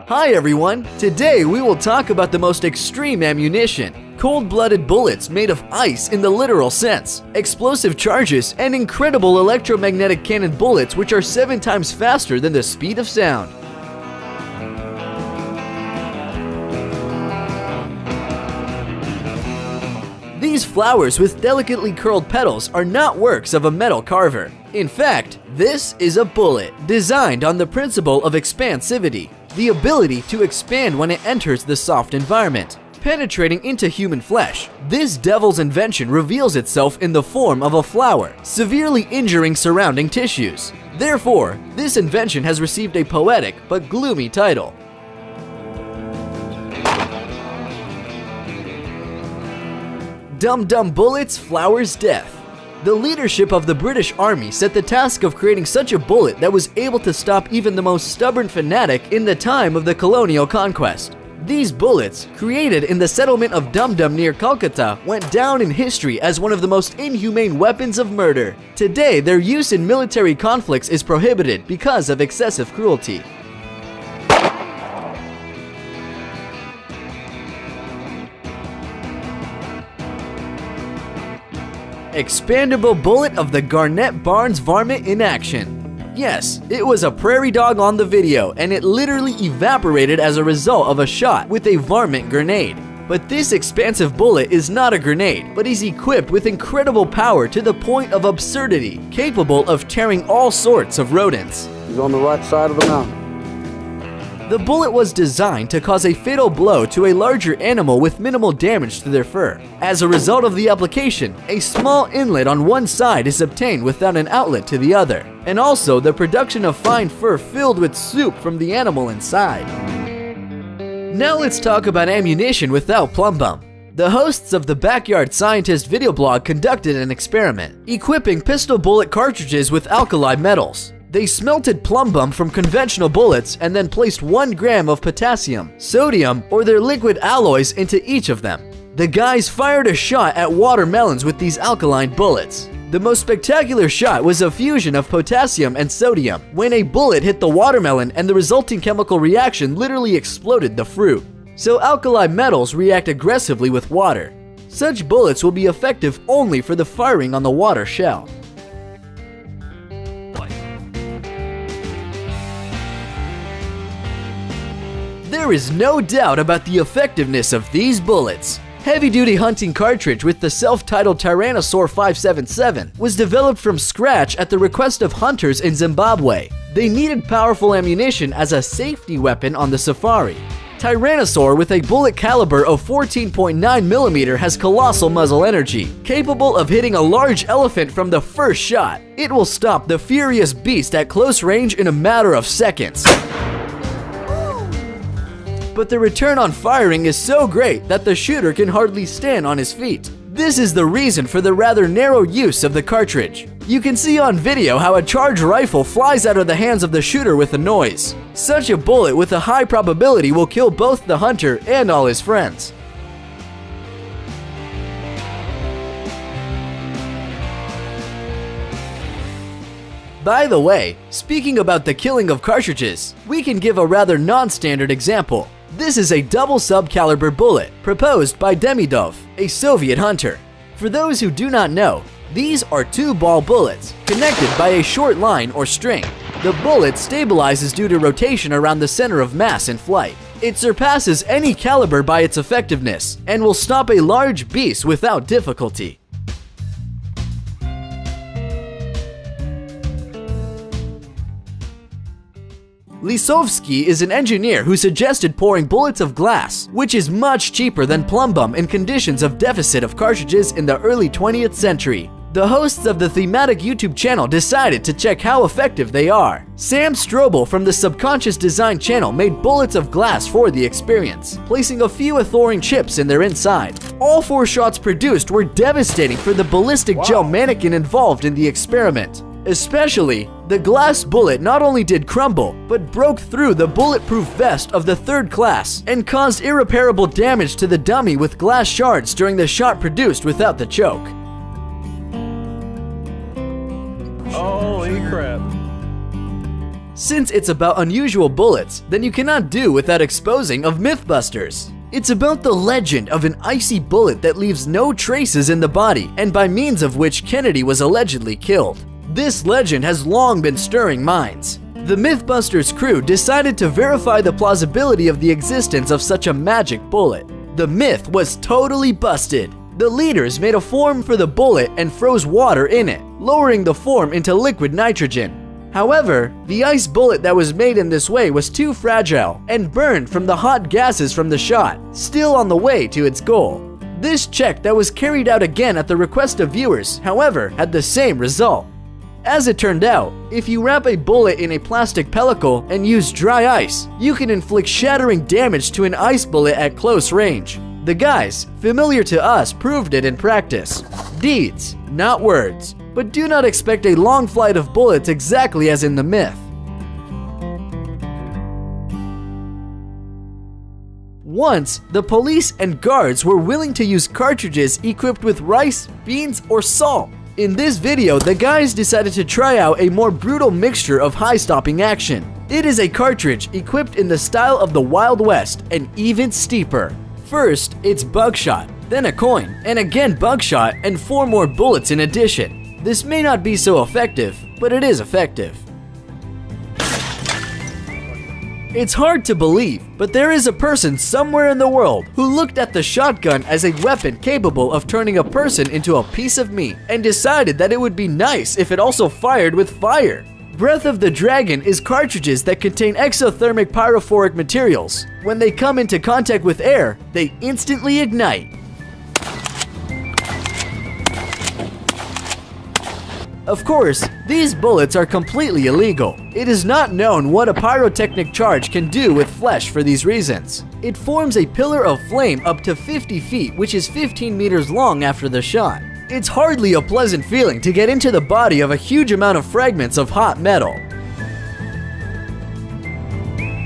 Hi everyone! Today we will talk about the most extreme ammunition. Cold-blooded bullets made of ice in the literal sense, explosive charges, and incredible electromagnetic cannon bullets which are 7 times faster than the speed of sound. These flowers with delicately curled petals are not works of a metal carver. In fact, this is a bullet designed on the principle of expansivity, the ability to expand when it enters the soft environment. Penetrating into human flesh, this devil's invention reveals itself in the form of a flower, severely injuring surrounding tissues. Therefore, this invention has received a poetic but gloomy title. Dum-Dum Bullets Flowers Death. The leadership of the British Army set the task of creating such a bullet that was able to stop even the most stubborn fanatic in the time of the colonial conquest. These bullets, created in the settlement of Dum-Dum near Calcutta, went down in history as one of the most inhumane weapons of murder. Today, their use in military conflicts is prohibited because of excessive cruelty. Expandable bullet of the Garnet Barnes varmint in action. Yes, it was a prairie dog on the video, and it literally evaporated as a result of a shot with a varmint grenade. But this expansive bullet is not a grenade, but is equipped with incredible power to the point of absurdity, capable of tearing all sorts of rodents. He's on the right side of the mountain. The bullet was designed to cause a fatal blow to a larger animal with minimal damage to their fur. As a result of the application, a small inlet on one side is obtained without an outlet to the other, and also the production of fine fur filled with soup from the animal inside. Now let's talk about ammunition without plumb bum. The hosts of the Backyard Scientist video blog conducted an experiment, equipping pistol bullet cartridges with alkali metals. They smelted plumb bum from conventional bullets and then placed 1 gram of potassium, sodium, or their liquid alloys into each of them. The guys fired a shot at watermelons with these alkaline bullets. The most spectacular shot was a fusion of potassium and sodium, when a bullet hit the watermelon and the resulting chemical reaction literally exploded the fruit. So alkali metals react aggressively with water. Such bullets will be effective only for the firing on the water shell. There is no doubt about the effectiveness of these bullets. Heavy-duty hunting cartridge with the self-titled Tyrannosaur 577 was developed from scratch at the request of hunters in Zimbabwe. They needed powerful ammunition as a safety weapon on the safari. Tyrannosaur with a bullet caliber of 14.9mm has colossal muzzle energy, capable of hitting a large elephant from the first shot. It will stop the furious beast at close range in a matter of seconds. But the return on firing is so great that the shooter can hardly stand on his feet. This is the reason for the rather narrow use of the cartridge. You can see on video how a charged rifle flies out of the hands of the shooter with a noise. Such a bullet with a high probability will kill both the hunter and all his friends. By the way, speaking about the killing of cartridges, we can give a rather non-standard example. This is a double sub-caliber bullet proposed by Demidov, a Soviet hunter. For those who do not know, these are 2-ball bullets connected by a short line or string. The bullet stabilizes due to rotation around the center of mass in flight. It surpasses any caliber by its effectiveness and will stop a large beast without difficulty. Lisovsky is an engineer who suggested pouring bullets of glass, which is much cheaper than plumb bum in conditions of deficit of cartridges in the early 20th century. The hosts of the thematic YouTube channel decided to check how effective they are. Sam Strobel from the Subconscious Design channel made bullets of glass for the experience, placing a few Athorian chips in their inside. All 4 shots produced were devastating for the ballistic gel mannequin involved in the experiment. Especially, the glass bullet not only did crumble, but broke through the bulletproof vest of the 3rd class and caused irreparable damage to the dummy with glass shards during the shot produced without the choke. Holy crap. Since it's about unusual bullets, then you cannot do without exposing of Mythbusters. It's about the legend of an icy bullet that leaves no traces in the body and by means of which Kennedy was allegedly killed. This legend has long been stirring minds. The Mythbusters crew decided to verify the plausibility of the existence of such a magic bullet. The myth was totally busted. The leaders made a form for the bullet and froze water in it, lowering the form into liquid nitrogen. However, the ice bullet that was made in this way was too fragile and burned from the hot gases from the shot, still on the way to its goal. This check that was carried out again at the request of viewers, however, had the same result. As it turned out, if you wrap a bullet in a plastic pellicle and use dry ice, you can inflict shattering damage to an ice bullet at close range. The guys, familiar to us, proved it in practice. Deeds, not words. But do not expect a long flight of bullets exactly as in the myth. Once, the police and guards were willing to use cartridges equipped with rice, beans, or salt. In this video, the guys decided to try out a more brutal mixture of high-stopping action. It is a cartridge equipped in the style of the Wild West and even steeper. First, it's buckshot, then a coin, and again buckshot and 4 more bullets in addition. This may not be so effective, but it is effective. It's hard to believe, but there is a person somewhere in the world who looked at the shotgun as a weapon capable of turning a person into a piece of meat and decided that it would be nice if it also fired with fire. Breath of the Dragon is cartridges that contain exothermic pyrophoric materials. When they come into contact with air, they instantly ignite. Of course, these bullets are completely illegal. It is not known what a pyrotechnic charge can do with flesh for these reasons. It forms a pillar of flame up to 50 feet, which is 15 meters long after the shot. It's hardly a pleasant feeling to get into the body of a huge amount of fragments of hot metal.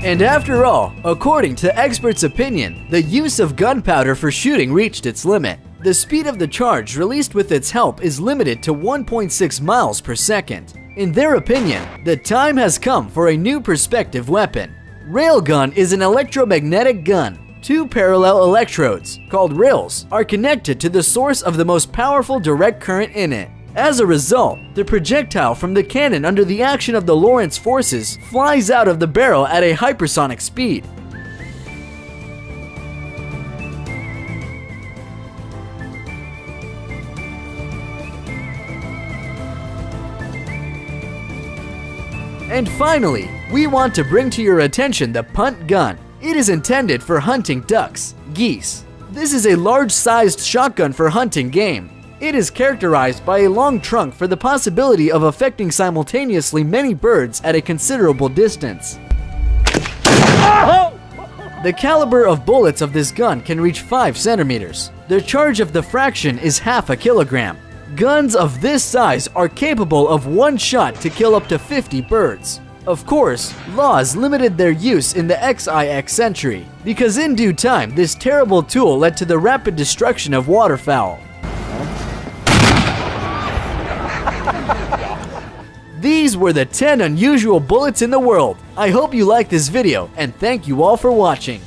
And after all, according to experts' opinion, the use of gunpowder for shooting reached its limit. The speed of the charge released with its help is limited to 1.6 miles per second. In their opinion, the time has come for a new perspective weapon. Railgun is an electromagnetic gun. 2 parallel electrodes, called rails, are connected to the source of the most powerful direct current in it. As a result, the projectile from the cannon under the action of the Lorentz forces flies out of the barrel at a hypersonic speed. And finally, we want to bring to your attention the punt gun. It is intended for hunting ducks, geese. This is a large-sized shotgun for hunting game. It is characterized by a long trunk for the possibility of affecting simultaneously many birds at a considerable distance. The caliber of bullets of this gun can reach 5 centimeters. The charge of the fraction is half a kilogram. Guns of this size are capable of one shot to kill up to 50 birds. Of course, laws limited their use in the XIX century, because in due time this terrible tool led to the rapid destruction of waterfowl. These were the 10 unusual bullets in the world. I hope you liked this video, and thank you all for watching.